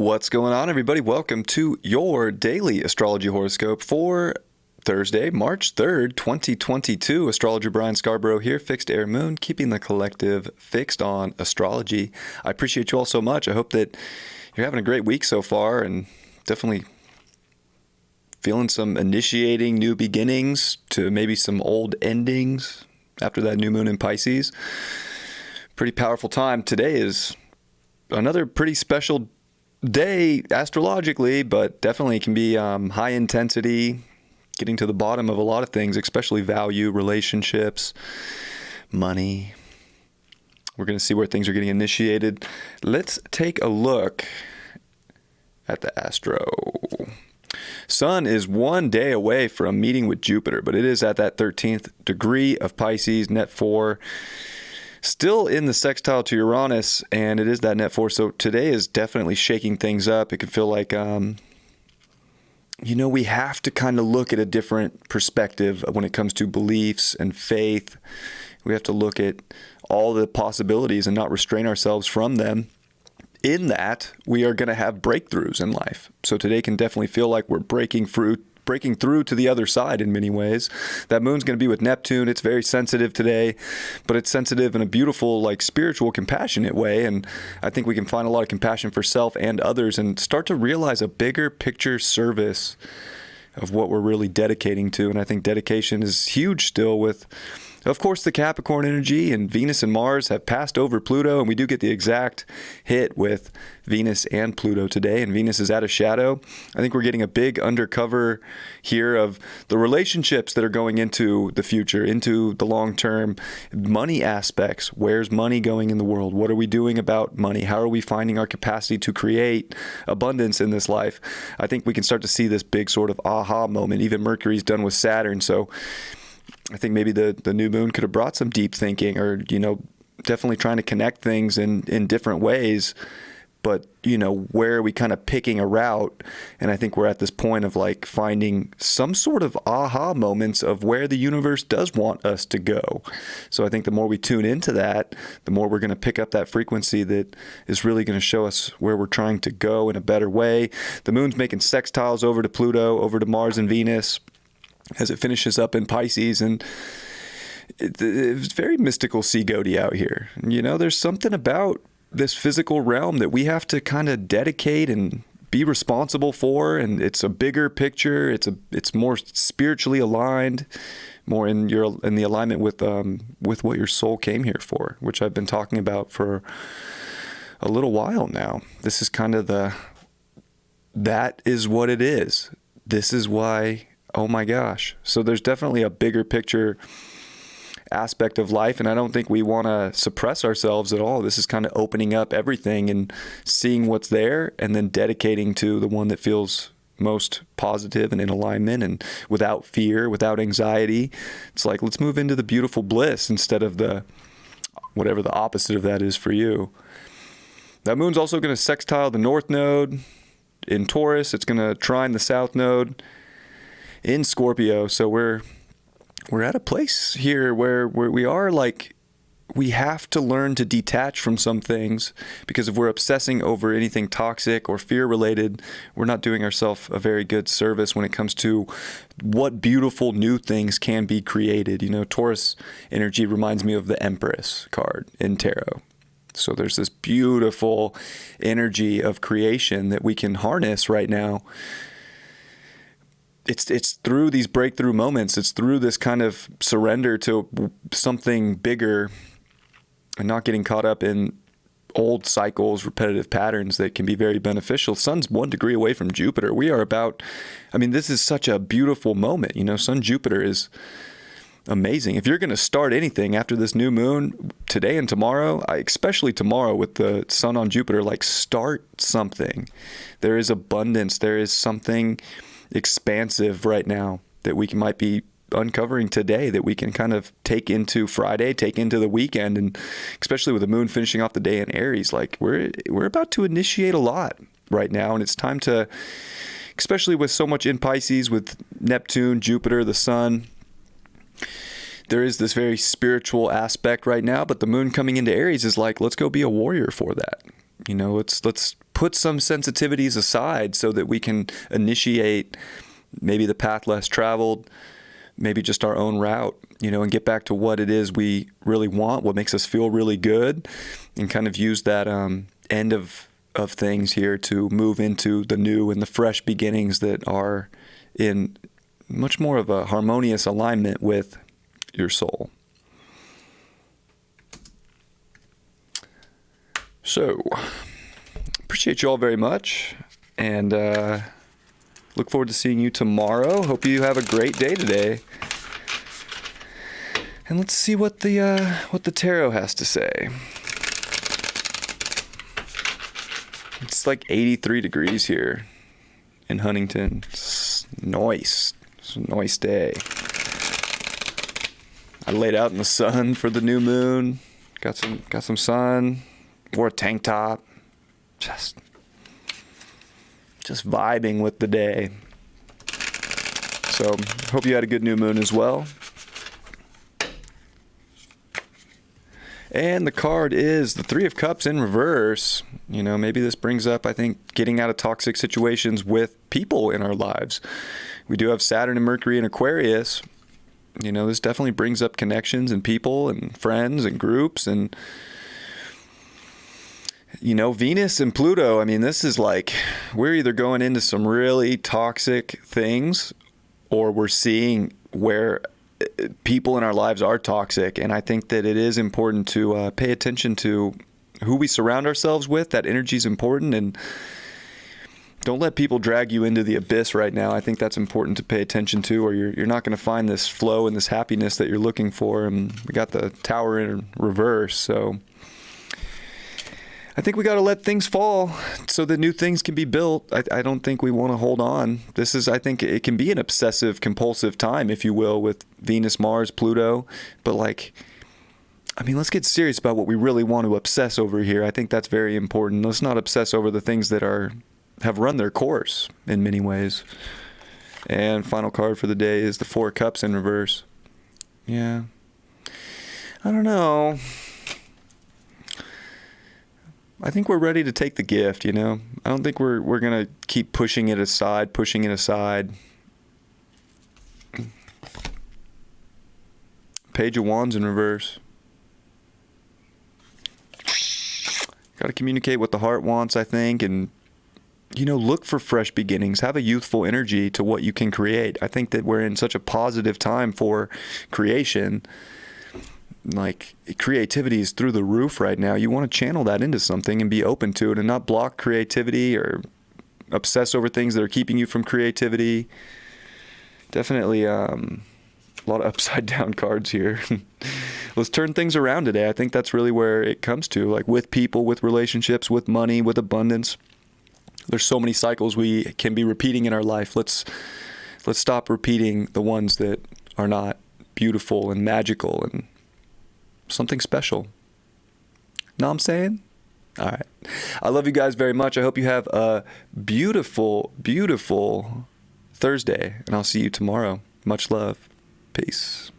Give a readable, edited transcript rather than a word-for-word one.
What's going on, everybody? Welcome to your daily astrology horoscope for Thursday, March 3rd, 2022. Astrologer Brian Scarborough here, Fixed Air Moon, keeping the collective fixed on astrology. I appreciate you all so much. I hope that you're having a great week so far and definitely feeling some initiating new beginnings to maybe some old endings after that new moon in Pisces. Pretty powerful time. Today is another pretty special day astrologically, but definitely can be high intensity, getting to the bottom of a lot of things, especially value, relationships, money. We're going to see where things are getting initiated. Let's take a look at the astro. Sun is one day away from meeting with Jupiter, but it is at that 13th degree of Pisces, net 4. Still in the sextile to Uranus, and it is that net 4. So today is definitely shaking things up. It can feel like, we have to kind of look at a different perspective when it comes to beliefs and faith. We have to look at all the possibilities and not restrain ourselves from them. In that, we are going to have breakthroughs in life. So today can definitely feel like we're breaking through to the other side in many ways. That moon's going to be with Neptune. It's very sensitive today, but it's sensitive in a beautiful, spiritual, compassionate way. And I think we can find a lot of compassion for self and others and start to realize a bigger picture service of what we're really dedicating to. And I think dedication is huge still with, of course, the Capricorn energy, and Venus and Mars have passed over Pluto, and we do get the exact hit with Venus and Pluto today, and Venus is out of shadow. I think we're getting a big undercover here of the relationships that are going into the future, into the long-term money aspects. Where's money going in the world? What are we doing about money? How are we finding our capacity to create abundance in this life? I think we can start to see this big sort of aha moment. Even Mercury's done with Saturn, so I think maybe the new moon could have brought some deep thinking, or, definitely trying to connect things in different ways. But, where are we kind of picking a route? And I think we're at this point of finding some sort of aha moments of where the universe does want us to go. So I think the more we tune into that, the more we're going to pick up that frequency that is really going to show us where we're trying to go in a better way. The moon's making sextiles over to Pluto, over to Mars and Venus, as it finishes up in Pisces, and it's very mystical sea goaty out here. There's something about this physical realm that we have to kind of dedicate and be responsible for, and it's a bigger picture. It's more spiritually aligned, more in the alignment with what your soul came here for, which I've been talking about for a little while now. This is kind of that is what it is. This is why. Oh my gosh. So there's definitely a bigger picture aspect of life, and I don't think we want to suppress ourselves at all. This is kind of opening up everything and seeing what's there, and then dedicating to the one that feels most positive and in alignment and without fear, without anxiety. It's like, let's move into the beautiful bliss instead of whatever the opposite of that is for you. That moon's also going to sextile the north node in Taurus. It's going to trine the south node in Scorpio. So we're at a place here where we are we have to learn to detach from some things, because if we're obsessing over anything toxic or fear related, we're not doing ourselves a very good service when it comes to what beautiful new things can be created. Taurus energy reminds me of the Empress card in tarot. So there's this beautiful energy of creation that we can harness right now. It's through these breakthrough moments. It's through this kind of surrender to something bigger and not getting caught up in old cycles, repetitive patterns that can be very beneficial. Sun's 1 degree away from Jupiter. We are this is such a beautiful moment. Sun Jupiter is amazing. If you're going to start anything after this new moon, today and tomorrow, especially tomorrow with the sun on Jupiter, start something. There is abundance. There is something expansive right now that we might be uncovering today that we can kind of take into Friday, take into the weekend, and especially with the moon finishing off the day in Aries, we're about to initiate a lot right now, and it's time to, especially with so much in Pisces with Neptune, Jupiter, the sun, there is this very spiritual aspect right now, but the moon coming into Aries is let's go be a warrior for that. Let's put some sensitivities aside so that we can initiate maybe the path less traveled, maybe just our own route, and get back to what it is we really want, what makes us feel really good, and kind of use that end of things here to move into the new and the fresh beginnings that are in much more of a harmonious alignment with your soul. So, appreciate you all very much, and look forward to seeing you tomorrow. Hope you have a great day today. And let's see what the tarot has to say. It's like 83 degrees here in Huntington. It's nice. It's a nice day. I laid out in the sun for the new moon. Got some sun. Wore a tank top. Just vibing with the day. So, hope you had a good new moon as well. And the card is the Three of Cups in reverse. Maybe this brings up, I think, getting out of toxic situations with people in our lives. We do have Saturn and Mercury in Aquarius. This definitely brings up connections and people and friends and groups and, Venus and Pluto. I mean, this is like, we're either going into some really toxic things or we're seeing where people in our lives are toxic. And I think that it is important to pay attention to who we surround ourselves with. That energy is important, and don't let people drag you into the abyss right now. I think that's important to pay attention to, or you're not going to find this flow and this happiness that you're looking for. And we got the Tower in reverse, so I think we got to let things fall so that new things can be built. I don't think we want to hold on. I think it can be an obsessive, compulsive time, if you will, with Venus, Mars, Pluto. But let's get serious about what we really want to obsess over here. I think that's very important. Let's not obsess over the things that have run their course in many ways. And final card for the day is the Four of Cups in reverse. Yeah. I don't know. I think we're ready to take the gift, I don't think we're going to keep pushing it aside. Page of Wands in reverse. Got to communicate what the heart wants, I think, and, look for fresh beginnings. Have a youthful energy to what you can create. I think that we're in such a positive time for creation. Like, creativity is through the roof right now. You want to channel that into something and be open to it and not block creativity or obsess over things that are keeping you from creativity. Definitely a lot of upside down cards here. Let's turn things around today. I think that's really where it comes to, like with people, with relationships, with money, with abundance. There's so many cycles we can be repeating in our life. Let's stop repeating the ones that are not beautiful and magical and something special. Know what I'm saying? All right. I love you guys very much. I hope you have a beautiful, beautiful Thursday, and I'll see you tomorrow. Much love. Peace.